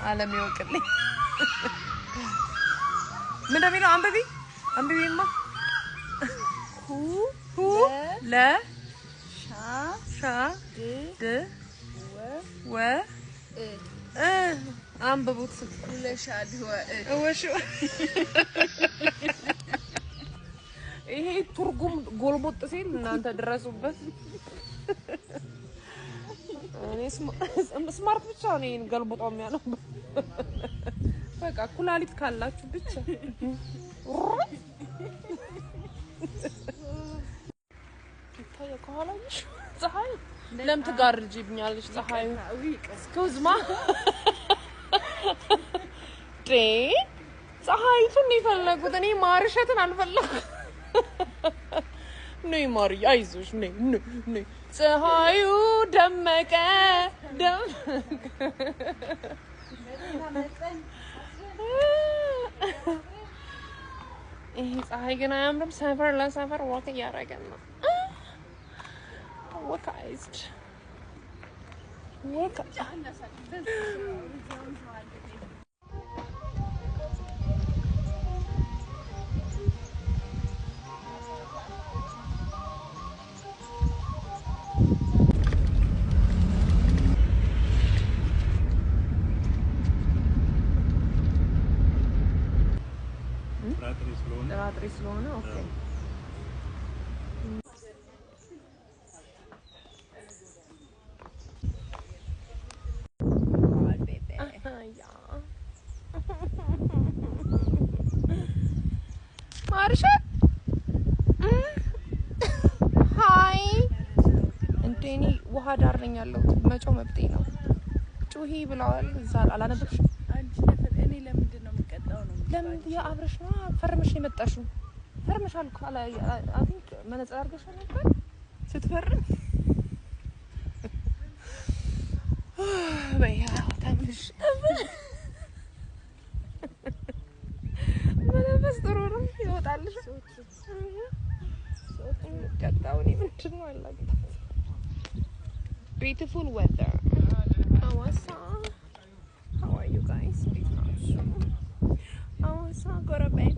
عالم يوكلني من دمينو أمبي ما هو لا شا د و أمببوت لا شاد هو شو إيه ترجم قلبت سيل نانت درسوا بس أنا سمارت بتشانين قلبت أمي أنا بقى كل علي تكلّت بتشا طيب كهلاش صحيح لم تقرجي بنيالش صحيح سكوز ما تري صحيح شنو يفلقوا تاني مارشة الفلق ني ماري عايزوش ني صحيح دمك إيه صحيح كنا يوم سافر لا سافر وقت يارجنا وكايست Ratri Slona, okay. Ja. Marsha? Hi. Anteni wuha dar nኝ ያለው መጮህ መብቴ ነው ጩሂ ብለዋል ዛል አላነበብሽ አንቺ ለምን እኔ ለምንድን ነው የምቀጣው ነው ለምን ያአብረሽ ነው ፈርመሽ ነው የመጣሽው ፈርመሻል እኮ አይ ቲንክ መነጽር አድርገሽ ነበር ስትፈርም በያ ታምሽ ምንስ ጥሩ ነው ይወጣልሽ ቀጣውኒ ምንድን ነው አላውቅም beautiful weather Hawassa how are you guys please not Hawassa got a bed